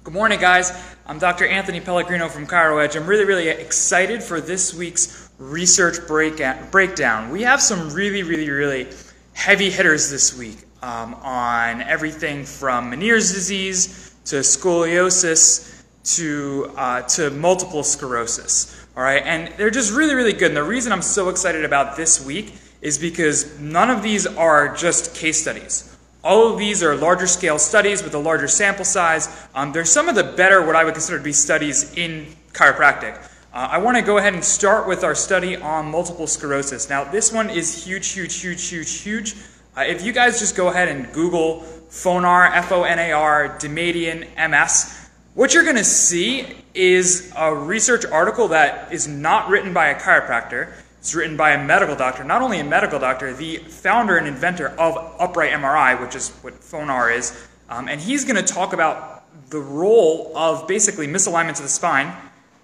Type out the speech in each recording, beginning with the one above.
Good morning, guys. I'm Dr. Anthony Pellegrino from ChiroEdge. I'm really excited for this week's research breakdown. We have some really heavy hitters this week on everything from Meniere's disease to scoliosis to multiple sclerosis. All right, and they're just really good. And the reason I'm so excited about this week is because none of these are just case studies. All of these are larger scale studies with a larger sample size. They're some of the better, what I would consider to be studies in chiropractic. I want to go ahead and start with our study on multiple sclerosis. Now, this one is huge. If you guys just go ahead and Google FONAR, F-O-N-A-R, Damadian, MS, what you're going to see is a research article that is not written by a chiropractor. It's written by a medical doctor. Not only a medical doctor, the founder and inventor of upright MRI, which is what FONAR is, and he's going to talk about the role of basically misalignments of the spine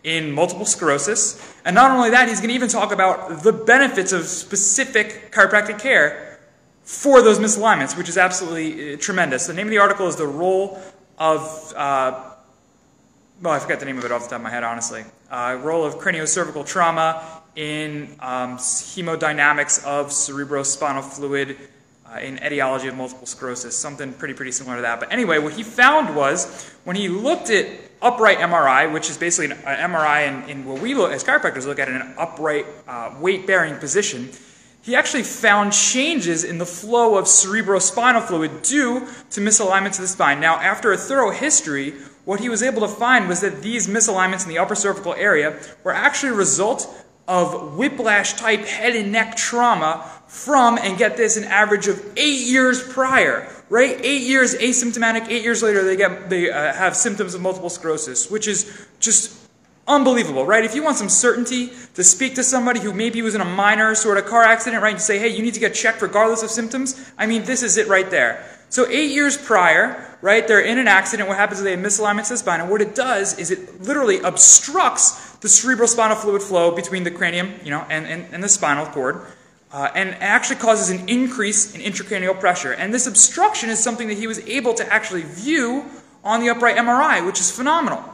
in multiple sclerosis. And not only that, he's going to even talk about the benefits of specific chiropractic care for those misalignments, which is absolutely tremendous. The name of the article is The Role of, well, I forget the name of it off the top of my head, honestly. Role of craniocervical trauma in hemodynamics of cerebrospinal fluid in etiology of multiple sclerosis, something pretty similar to that. But anyway, what he found was when he looked at upright MRI, which is basically an MRI in what we look as chiropractors look at in an upright weight-bearing position, he actually found changes in the flow of cerebrospinal fluid due to misalignments of the spine. Now, after a thorough history, what he was able to find was that these misalignments in the upper cervical area were actually a result of whiplash-type head and neck trauma from, and get this, an average of 8 years prior, right? 8 years asymptomatic, 8 years later they have symptoms of multiple sclerosis, which is just unbelievable, right? If you want some certainty to speak to somebody who maybe was in a minor sort of car accident, right, and say, hey, you need to get checked regardless of symptoms, I mean, this is it right there. So 8 years prior, right, they're in an accident. What happens is they have misalignments of the spine, and what it does is it literally obstructs the cerebrospinal fluid flow between the cranium, and the spinal cord, and actually causes an increase in intracranial pressure. And this obstruction is something that he was able to actually view on the upright MRI, which is phenomenal.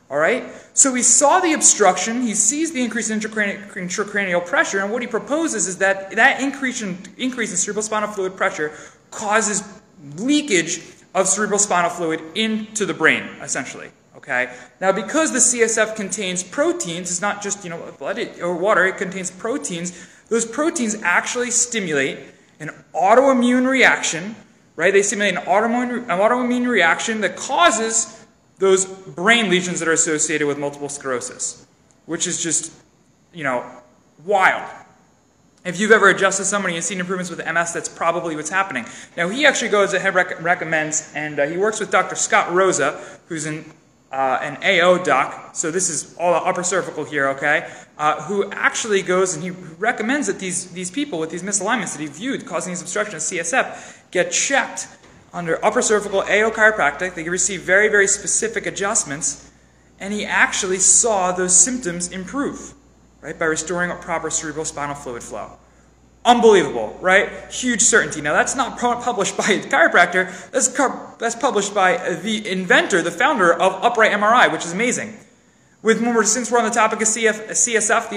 All right? So he saw the obstruction, he sees the increase in intracranial pressure, and what he proposes is that increase in cerebrospinal fluid pressure causes leakage of cerebrospinal fluid into the brain, essentially. Okay? Now, because the CSF contains proteins, it's not just blood or water, it contains proteins. Those proteins actually stimulate an autoimmune reaction, right? They stimulate an autoimmune reaction that causes those brain lesions that are associated with multiple sclerosis, which is just, wild. If you've ever adjusted somebody and seen improvements with MS, that's probably what's happening. Now, he actually goes ahead and recommends, and he works with Dr. Scott Rosa, who's an AO doc, so this is all upper cervical here, okay, who actually goes and he recommends that these people with these misalignments that he viewed causing these obstructions of CSF get checked under upper cervical AO chiropractic. They receive very specific adjustments, and he actually saw those symptoms improve, right, by restoring a proper cerebrospinal fluid flow. Unbelievable, right? Huge certainty. Now, that's not published by a chiropractor. That's published by the inventor, the founder of upright MRI, which is amazing. Since we're on the topic of CSF,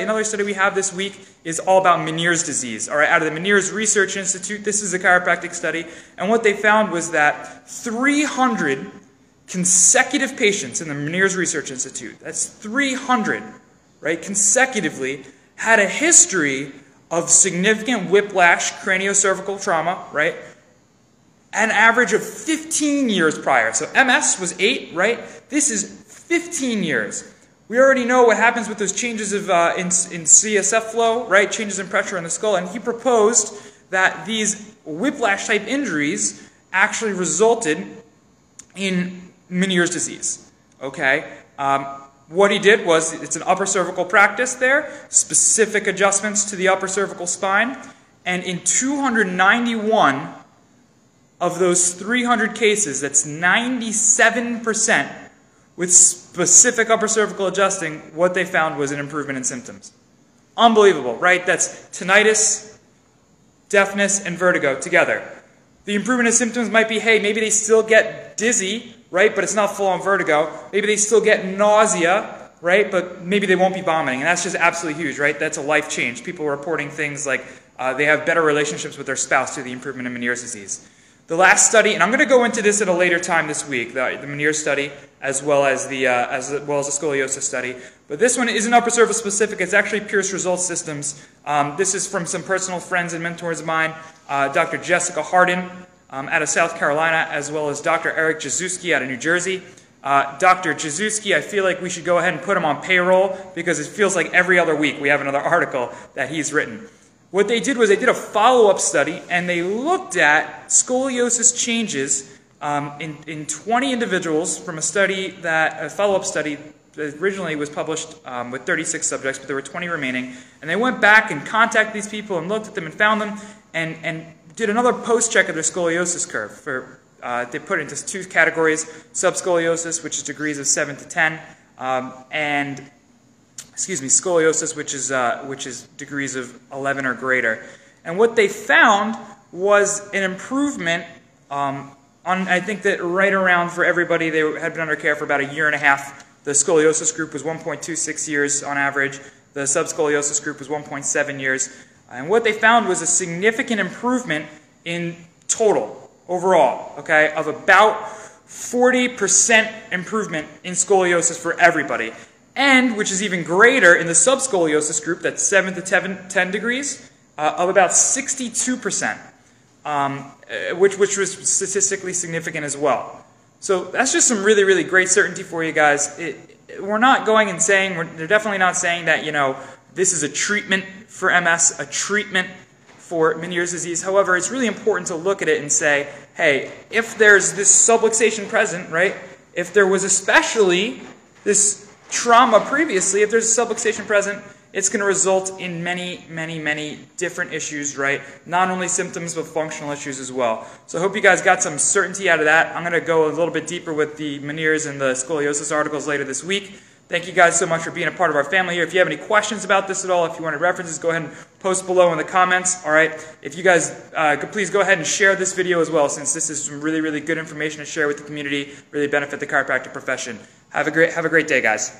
another study we have this week is all about Meniere's disease. All right, out of the Meniere's Research Institute, this is a chiropractic study, and what they found was that 300 consecutive patients in the Meniere's Research Institute, that's 300, right, consecutively, had a history of significant whiplash craniocervical trauma, right? An average of 15 years prior. So MS was 8, right? This is 15 years. We already know what happens with those changes of in CSF flow, right? Changes in pressure in the skull. And he proposed that these whiplash-type injuries actually resulted in Meniere's disease, okay? What he did was, it's an upper cervical practice there, specific adjustments to the upper cervical spine, and in 291 of those 300 cases, that's 97%, with specific upper cervical adjusting, what they found was an improvement in symptoms. Unbelievable, right? That's tinnitus, deafness, and vertigo together. The improvement of symptoms might be, hey, maybe they still get dizzy, right, but it's not full-on vertigo. Maybe they still get nausea, right, but maybe they won't be vomiting. And that's just absolutely huge, right? That's a life change. People are reporting things like they have better relationships with their spouse through the improvement in Meniere's disease. The last study, and I'm going to go into this at a later time this week, the Meniere's study, as well as the scoliosis study. But this one isn't upper cervical specific. It's actually Pierce Results Systems. This is from some personal friends and mentors of mine, Dr. Jessica Hardin out of South Carolina, as well as Dr. Eric Jazuski out of New Jersey. Dr. Jazuski, I feel like we should go ahead and put him on payroll because it feels like every other week we have another article that he's written. What they did was they did a follow-up study, and they looked at scoliosis changes in 20 individuals from a follow-up study that originally was published with 36 subjects, but there were 20 remaining. And they went back and contacted these people and looked at them and found them and did another post-check of their scoliosis curve. They put it into two categories: subscoliosis, which is degrees of 7 to 10, and scoliosis, which is degrees of 11 or greater. And what they found was an improvement I think that right around for everybody, they had been under care for about a year and a half. The scoliosis group was 1.26 years on average. The subscoliosis group was 1.7 years. And what they found was a significant improvement in total, overall, okay, of about 40% improvement in scoliosis for everybody. And, which is even greater in the subscoliosis group, that's 7 to 10 degrees, of about 62%, which was statistically significant as well. So that's just some really, really great certainty for you guys. We're not going and saying, they're definitely not saying that, you know, this is a treatment for MS, a treatment for Meniere's disease. However, it's really important to look at it and say, hey, if there's this subluxation present, right, if there was especially this trauma previously, if there's a subluxation present, it's going to result in many, many, many different issues, right? Not only symptoms, but functional issues as well. So I hope you guys got some certainty out of that. I'm going to go a little bit deeper with the Meniere's and the scoliosis articles later this week. Thank you guys so much for being a part of our family here. If you have any questions about this at all, if you wanted references, go ahead and post below in the comments, all right? If you guys could please go ahead and share this video as well, since this is some really, really good information to share with the community, really benefit the chiropractic profession. Have a great day, guys.